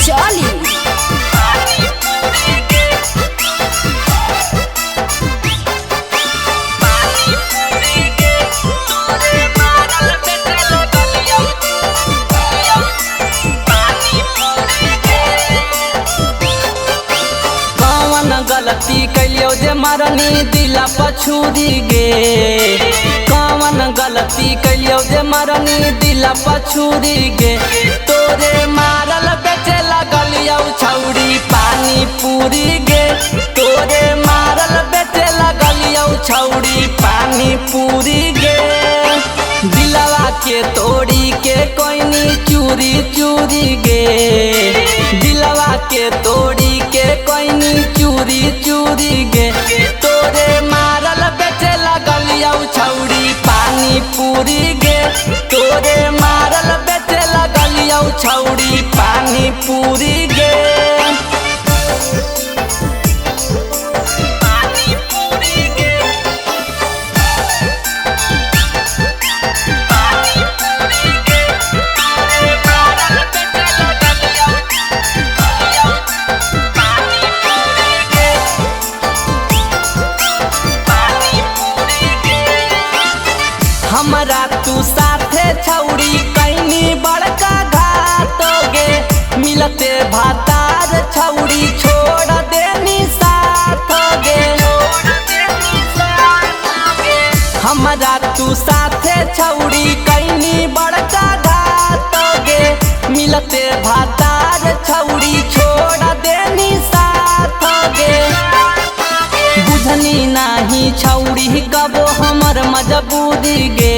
रजौली। गलती कैलियो जे मरनी दिला पछूरी गे। कौन गलती कैलियो जे मरनी दिला पछूरी गे। तोरे मारल बेचे लगलियो छौड़ी पानी पूरी गे। तोरे मारल बेचे लगलियो छौड़ी पानी पूरी गे। दिलवा के तोड़ी के कोइनी चूरी चूरी गे। दिलवा के तोड़ी के कोइनी चूरी चूरी गे। तोरे मारल बेचे लगलियो छौड़ी पानी पूरी गे। तोरे मारल बेचे लगलियो छौड़ी पानी पूरी गे। हमरा तू साथे छौड़ी कैनी बड़का घाट गे। मिलते भातार छौड़ी छोड़ देनी साथ गे। हमरा तू साथे छौड़ी कैनी बड़का घाट गे। मिलते भातार छौड़ी छोड़ देनी साथ गे। बुझनी नाही छौड़ी कबो हमर मजबूरी गे।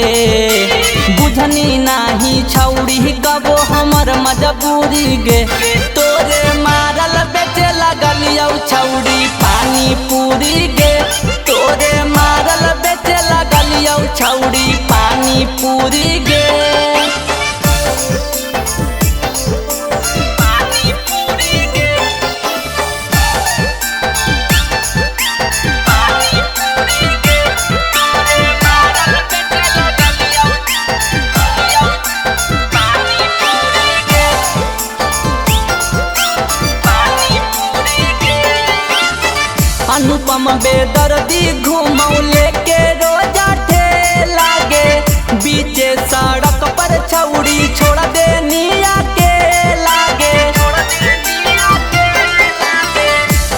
बुझनी नाही छौड़ी कबो हमर मजबूरी गे। तोरे मारल बेचे लगलियो छौड़ी पानी पूरी गे। तोरे मारल बेचे लगलियो छौड़ी पानी पूरी गे। अनुपम बेदर्दी घूमौ लेके रोजा ठेला गे। बीचे सड़क पर छौड़ी छोड़ देनी आके लागे।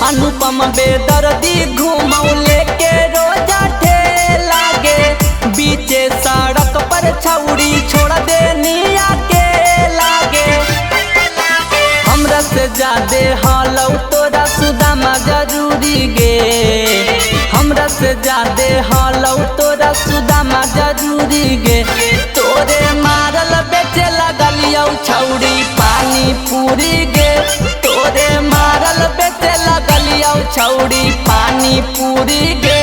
अनुपम बेदर्दी घूमौ लेके रोजा ठेला गे। बीचे सड़क पर छौड़ी छोड़ देनी आके लागे। हमरा से जादे हालौ तोरा सुदामा जरूरी गे। हमरा से जादे हालौ तोरा सुदामा जरूरी गे। तोरे मारल बेचे लगलियो छौड़ी पानी पूरी गे। तोरे मारल बेचे लगलियो छौड़ी पानी पूरी गे।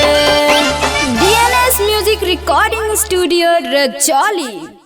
DNS music recording studio Rajauli.